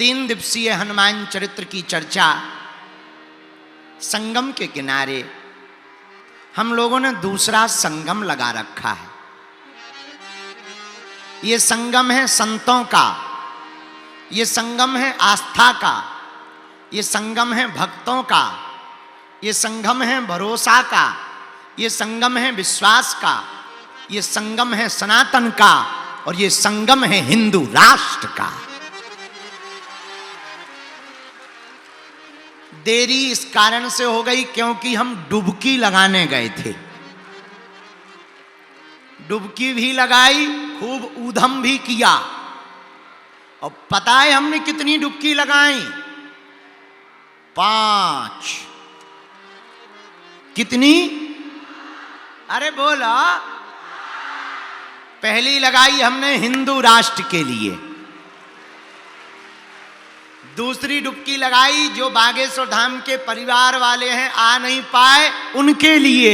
3 दिवसीय हनुमान चरित्र की चर्चा संगम के किनारे हम लोगों ने दूसरा संगम लगा रखा है। ये संगम है संतों का, ये संगम है आस्था का, ये संगम है भक्तों का, ये संगम है भरोसा का, ये संगम है विश्वास का, ये संगम है सनातन का और ये संगम है हिंदू राष्ट्र का। देरी इस कारण से हो गई क्योंकि हम डुबकी लगाने गए थे। डुबकी भी लगाई, खूब ऊधम भी किया। और पता है हमने कितनी डुबकी लगाई? 5। कितनी? अरे बोला। पहली लगाई हमने हिंदू राष्ट्र के लिए, दूसरी डुबकी लगाई जो बागेश्वर धाम के परिवार वाले हैं, आ नहीं पाए उनके लिए,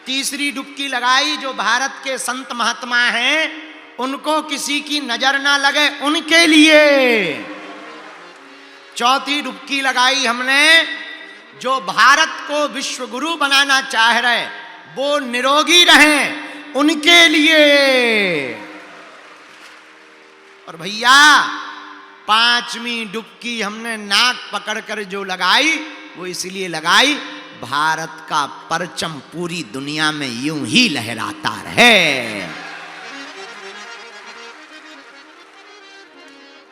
तीसरी डुबकी लगाई जो भारत के संत महात्मा हैं उनको किसी की नजर ना लगे उनके लिए, चौथी डुबकी लगाई हमने जो भारत को विश्व गुरु बनाना चाह रहे वो निरोगी रहें उनके लिए। और भैया 5वीं डुबकी हमने नाक पकड़कर जो लगाई वो इसलिए लगाई भारत का परचम पूरी दुनिया में यूं ही लहराता रहे।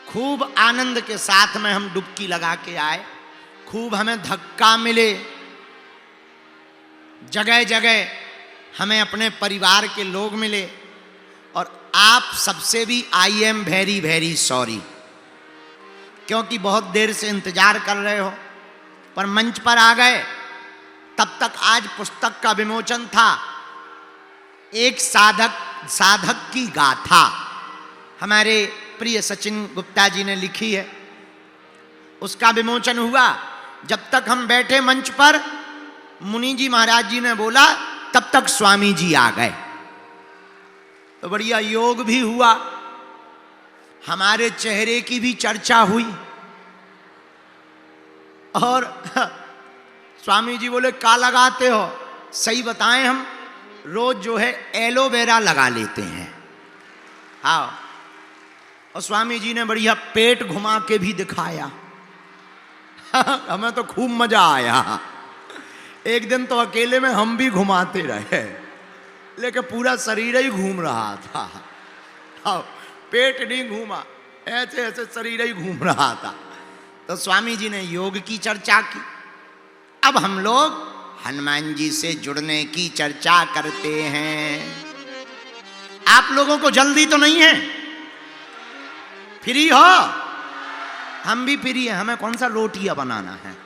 खूब आनंद के साथ में हम डुबकी लगा के आए, खूब हमें धक्का मिले, जगह जगह हमें अपने परिवार के लोग मिले और आप सबसे भी I am very very sorry, क्योंकि बहुत देर से इंतजार कर रहे हो पर मंच पर आ गए। तब तक आज पुस्तक का विमोचन था, एक साधक की गाथा हमारे प्रिय सचिन गुप्ता जी ने लिखी है, उसका विमोचन हुआ। जब तक हम बैठे मंच पर मुनि जी महाराज जी ने बोला तब तक स्वामी जी आ गए, तो बढ़िया योग भी हुआ, हमारे चेहरे की भी चर्चा हुई। और स्वामी जी बोले का लगाते हो? सही बताएं, हम रोज जो है एलोवेरा लगा लेते हैं। हाँ, और स्वामी जी ने बढ़िया पेट घुमा के भी दिखाया। हमें तो खूब मजा आया। एक दिन तो अकेले में हम भी घुमाते रहे, लेकिन पूरा शरीर ही घूम रहा था। हाँ, पेट नहीं घूमा, ऐसे ऐसे शरीर ही घूम रहा था। तो स्वामी जी ने योग की चर्चा की। अब हम लोग हनुमान जी से जुड़ने की चर्चा करते हैं। आप लोगों को जल्दी तो नहीं है? फ्री हो? हम भी फ्री हैं, हमें कौन सा रोटियां बनाना है।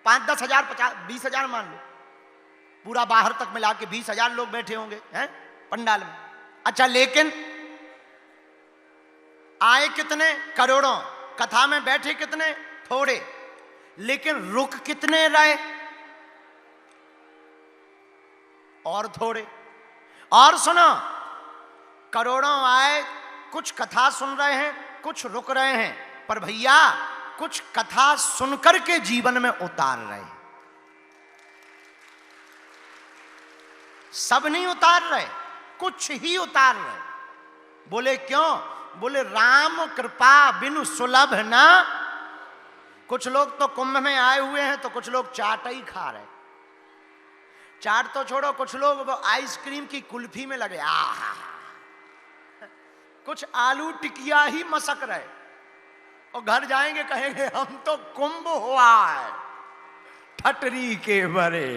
5-10 हजार 50-20 हजार मान लो, पूरा बाहर तक मिला के 20 हजार लोग बैठे होंगे हैं पंडाल में। अच्छा, लेकिन आए कितने? करोड़ों। कथा में बैठे कितने? थोड़े। लेकिन रुक कितने रहे? और थोड़े। और सुनो, करोड़ों आए, कुछ कथा सुन रहे हैं, कुछ रुक रहे हैं, पर भैया कुछ कथा सुनकर के जीवन में उतार रहे हैं। सब नहीं उतार रहे, कुछ ही उतार रहे। बोले क्यों? बोले राम कृपा बिनु सुलभ ना। कुछ लोग तो कुंभ में आए हुए हैं तो कुछ लोग चाट ही खा रहे। चाट तो छोड़ो, कुछ लोग वो आइसक्रीम की कुल्फी में लगे, आहा। कुछ आलू टिकिया ही मसक रहे और घर जाएंगे कहेंगे हम तो कुंभ हुआ है ठटरी के बरे।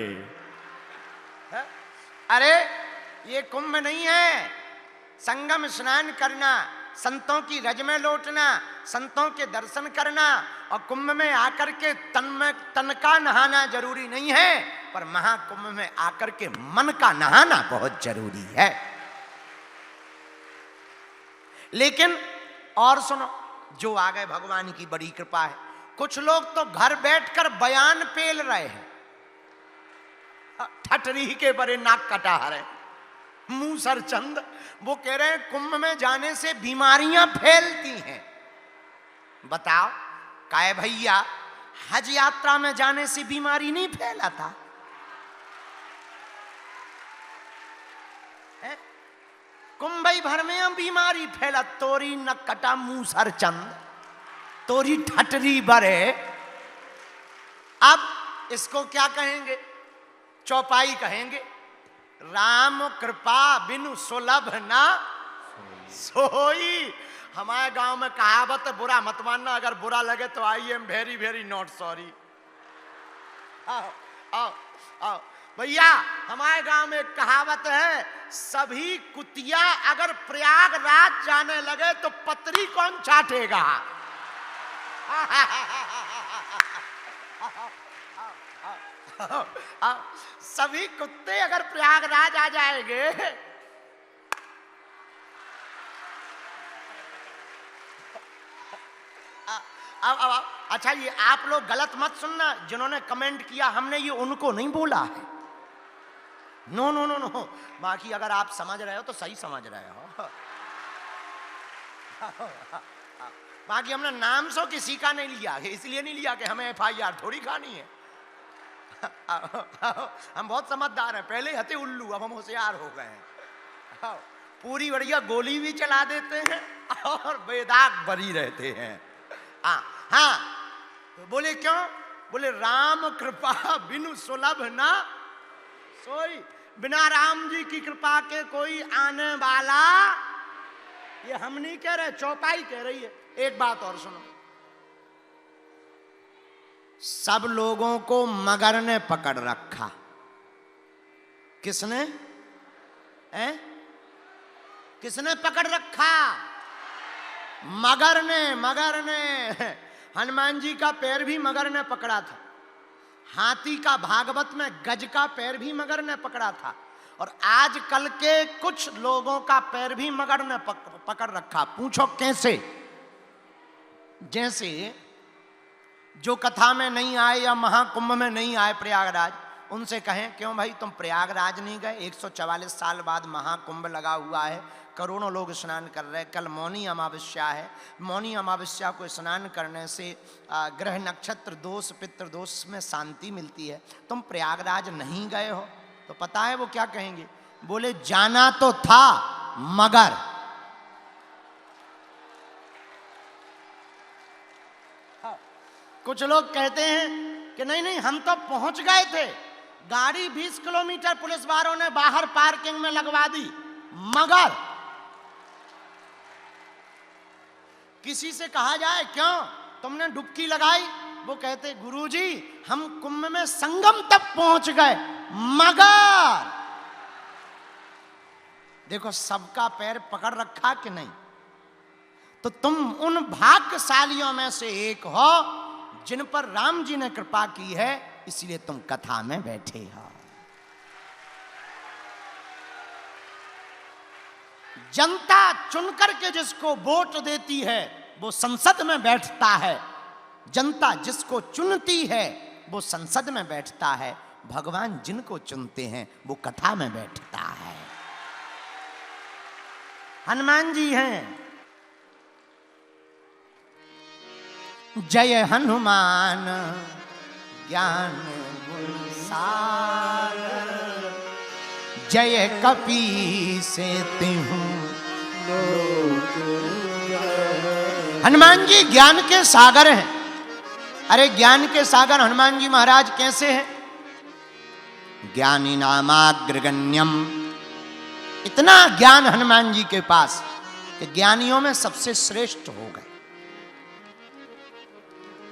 अरे ये कुंभ नहीं है, संगम स्नान करना, संतों की रज में लौटना, संतों के दर्शन करना और कुंभ में आकर के तन का नहाना जरूरी नहीं है, पर महाकुंभ में आकर के मन का नहाना बहुत जरूरी है। लेकिन और सुनो, जो आ गए भगवान की बड़ी कृपा है। कुछ लोग तो घर बैठकर बयान पेल रहे हैं, ठटरी के बड़े नाक कटा रहे। मूसर चंद वो कह रहे हैं कुंभ में जाने से बीमारियां फैलती हैं। बताओ काय भैया, हज यात्रा में जाने से बीमारी नहीं फैलाता है? कुंभ भर में हम बीमारी फैला। तोरी न कटा मूसर चंद, तोरी ठटरी बरे। अब इसको क्या कहेंगे? चौपाई कहेंगे। राम कृपा बिनु सुलभ ना सोई। हमारे गांव में कहावत है, बुरा मत मानना, अगर बुरा लगे तो I am very very not sorry. आओ आओ आओ भैया, हमारे गांव में एक कहावत है, सभी कुतिया अगर प्रयागराज जाने लगे तो पतरी कौन चाटेगा? सभी कुत्ते अगर प्रयागराज आ जाएंगे। अब अच्छा, ये आप लोग गलत मत सुनना, जिन्होंने कमेंट किया हमने ये उनको नहीं बोला है। नो नो नो नो, बाकी अगर आप समझ रहे हो तो सही समझ रहे हो। बाकी हमने नाम सो किसी का नहीं लिया, इसलिए नहीं लिया कि हमें FIR थोड़ी खानी है। हम बहुत समझदार हैं, पहले हते उल्लू, अब हम होशियार हो गए हैं। पूरी बढ़िया गोली भी चला देते हैं और बेदाग बरी रहते हैं। हाँ, तो बोले क्यों? बोले राम कृपा बिनु सुलभ ना सोई। बिना राम जी की कृपा के कोई आने वाला, ये हम नहीं कह रहे, चौपाई कह रही है। एक बात और सुनो, सब लोगों को मगर ने पकड़ रखा। किसने? किसने पकड़ रखा? मगर ने। मगर ने हनुमान जी का पैर भी मगर ने पकड़ा था। हाथी का भागवत में गज का पैर भी मगर ने पकड़ा था। और आज कल के कुछ लोगों का पैर भी मगर ने पकड़ रखा। पूछो कैसे? जैसे जो कथा में नहीं आए या महाकुंभ में नहीं आए प्रयागराज, उनसे कहें क्यों भाई तुम प्रयागराज नहीं गए? 144 साल बाद महाकुंभ लगा हुआ है, करोड़ों लोग स्नान कर रहे हैं। कल मौनी अमावस्या है, मौनी अमावस्या को स्नान करने से ग्रह नक्षत्र दोष पितृ दोष में शांति मिलती है। तुम प्रयागराज नहीं गए हो, तो पता है वो क्या कहेंगे? बोले जाना तो था मगर। कुछ लोग कहते हैं कि नहीं नहीं हम तो पहुंच गए थे, गाड़ी 20 किलोमीटर पुलिस वालों ने बाहर पार्किंग में लगवा दी, मगर किसी से कहा जाए क्यों तुमने डुबकी लगाई, वो कहते गुरुजी हम कुंभ में संगम तक पहुंच गए, मगर। देखो सबका पैर पकड़ रखा कि नहीं? तो तुम उन भाग्यशालियों में से एक हो जिन पर राम जी ने कृपा की है, इसलिए तुम कथा में बैठे हो। जनता चुनकर के जिसको वोट देती है वो संसद में बैठता है। जनता जिसको चुनती है वो संसद में बैठता है। भगवान जिनको चुनते हैं वो कथा में बैठता है। हनुमान जी हैं। जय हनुमान ज्ञान गुण सागर, जय कपी से तिहु लोक। हनुमान जी ज्ञान के सागर हैं। अरे ज्ञान के सागर हनुमान जी महाराज कैसे हैं? ज्ञानी नामाग्रगण्यम। इतना ज्ञान हनुमान जी के पास कि ज्ञानियों में सबसे श्रेष्ठ हो गए।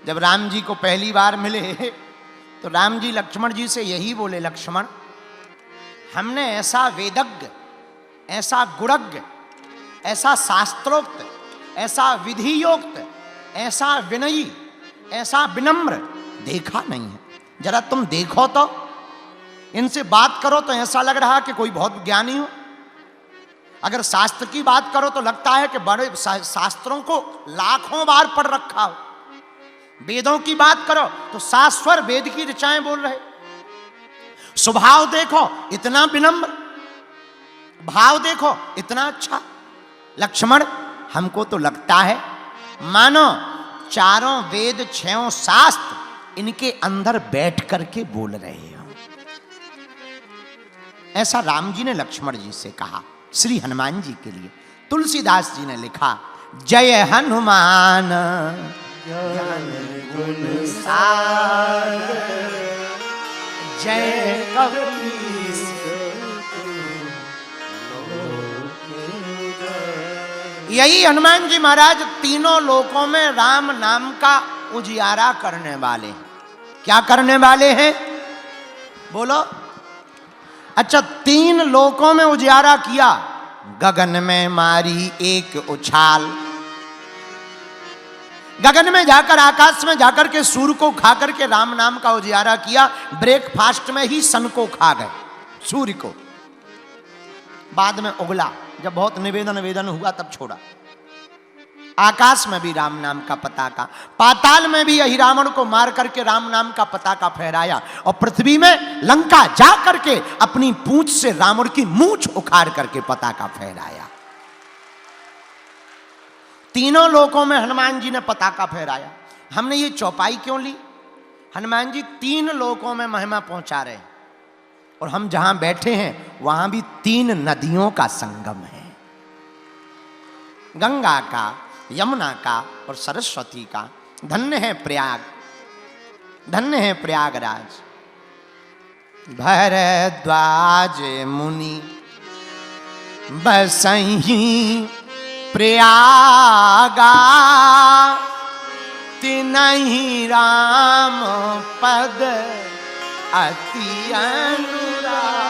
जब राम जी को पहली बार मिले तो राम जी लक्ष्मण जी से यही बोले, लक्ष्मण हमने ऐसा वेदज्ञ, ऐसा गुणज्ञ, ऐसा शास्त्रोक्त, ऐसा विधियोक्त, ऐसा विनयी, ऐसा विनम्र देखा नहीं है। जरा तुम देखो तो, इनसे बात करो तो ऐसा लग रहा कि कोई बहुत ज्ञानी हो। अगर शास्त्र की बात करो तो लगता है कि बड़े शास्त्रों को लाखों बार पढ़ रखा हो। वेदों की बात करो तो शास्वर वेद की ऋचाएं बोल रहे। स्वभाव देखो इतना विनम्र, भाव देखो इतना अच्छा। लक्ष्मण हमको तो लगता है मानो चारों वेद छयों शास्त्र इनके अंदर बैठ करके बोल रहे हो। ऐसा राम जी ने लक्ष्मण जी से कहा। श्री हनुमान जी के लिए तुलसीदास जी ने लिखा, जय हनुमान ज्ञान गुण सागर, जय कपीस यही हनुमान जी महाराज तीनों लोकों में राम नाम का उजियारा करने वाले हैं। क्या करने वाले हैं बोलो? अच्छा, तीन लोकों में उजियारा किया। गगन में मारी एक उछाल, गगन में जाकर आकाश में जाकर के सूर्य को खा करके राम नाम का उजियारा किया। ब्रेकफास्ट में ही सन को खा गए, सूर्य को। बाद में उगला, जब बहुत निवेदन हुआ तब छोड़ा। आकाश में भी राम नाम का पताका, पाताल में भी यही रावण को मार करके राम नाम का पताका फहराया, और पृथ्वी में लंका जा करके अपनी पूंछ से रावण की मूंछ उखाड़ करके पताका फहराया। तीनों लोकों में हनुमान जी ने पताका फहराया। हमने ये चौपाई क्यों ली? हनुमान जी तीन लोकों में महिमा पहुंचा रहे हैं, और हम जहां बैठे हैं वहां भी तीन नदियों का संगम है, गंगा का, यमुना का और सरस्वती का। धन्य है प्रयाग, धन्य है प्रयागराज। भरद्वाज मुनि बसहीं प्रयागा, तिनहि राम पद अति अनुरागा।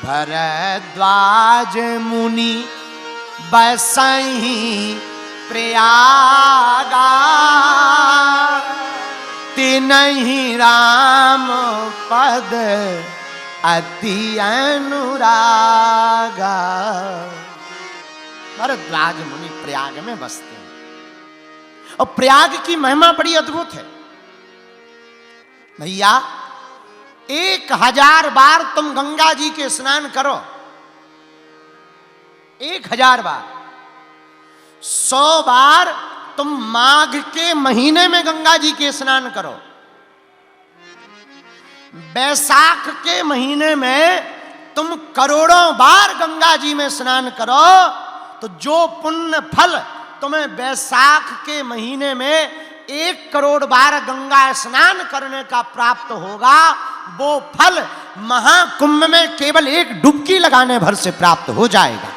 भरद्वाज मुनि बसहीं प्रयागा, तिनहि राम पद अति अनुरागा। भरद्वाज मुनि प्रयाग में बसते हैं, और प्रयाग की महिमा बड़ी अद्भुत है भैया। 1000 बार तुम गंगा जी के स्नान करो, 1000 बार। 100 बार तुम माघ के महीने में गंगा जी के स्नान करो। बैसाख के महीने में तुम करोड़ों बार गंगा जी में स्नान करो, तो जो पुण्य फल तुम्हें बैसाख के महीने में 1 करोड़ बार गंगा स्नान करने का प्राप्त होगा, वो फल महाकुंभ में केवल 1 डुबकी लगाने भर से प्राप्त हो जाएगा।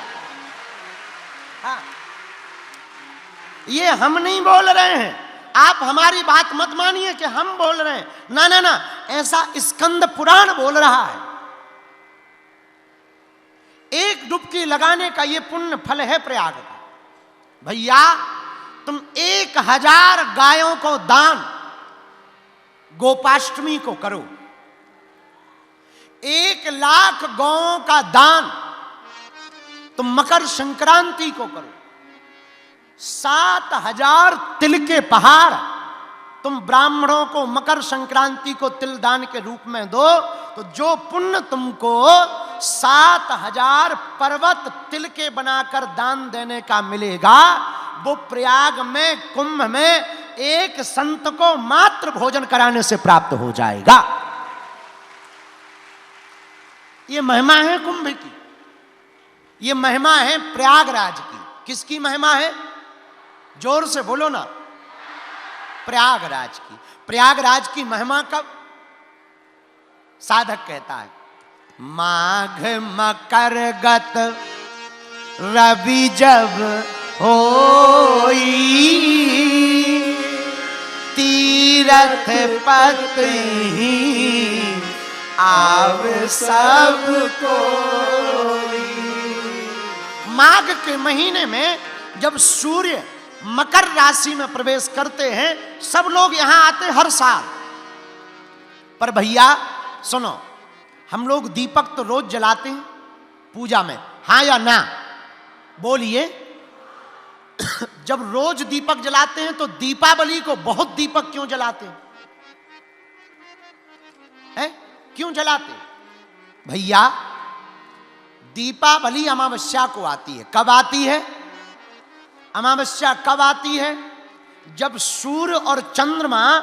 हाँ। ये हम नहीं बोल रहे हैं, आप हमारी बात मत मानिए कि हम बोल रहे हैं। ना ना ना, ऐसा स्कंद पुराण बोल रहा है। 1 डुबकी लगाने का ये पुण्य फल है प्रयाग का। भैया तुम 1000 गायों को दान गोपाष्टमी को करो, 1,00,000 गौओं का दान तुम मकर संक्रांति को करो, 7000 तिल के पहाड़ तुम ब्राह्मणों को मकर संक्रांति को तिल दान के रूप में दो, तो जो पुण्य तुमको 7000 पर्वत तिल के बनाकर दान देने का मिलेगा, वो प्रयाग में कुंभ में एक संत को मात्र भोजन कराने से प्राप्त हो जाएगा। ये महिमा है कुंभ की, ये महिमा है प्रयागराज की। किसकी महिमा है? जोर से बोलो ना। प्रयागराज की। प्रयागराज की महिमा कब? साधक कहता है, माघ मकर गत रवि जब होई, तीरथ पति आव सब कोई। माघ के महीने में जब सूर्य मकर राशि में प्रवेश करते हैं, सब लोग यहां आते हर साल। पर भैया सुनो, हम लोग दीपक तो रोज जलाते हैं पूजा में, हाँ या ना बोलिए। जब रोज दीपक जलाते हैं तो दीपावली को बहुत दीपक क्यों जलाते हैं? क्यों जलाते? भैया दीपावली अमावस्या को आती है। कब आती है? अमावस्या कब आती है? जब सूर्य और चंद्रमा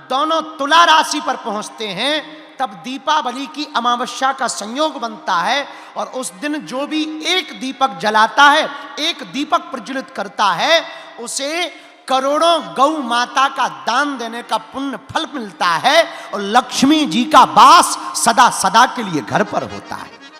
दोनों तुला राशि पर पहुंचते हैं, तब दीपावली की अमावस्या का संयोग बनता है। और उस दिन जो भी एक दीपक जलाता है, एक दीपक प्रज्वलित करता है, उसे करोड़ों गौ माता का दान देने का पुण्य फल मिलता है और लक्ष्मी जी का वास सदा सदा के लिए घर पर होता है।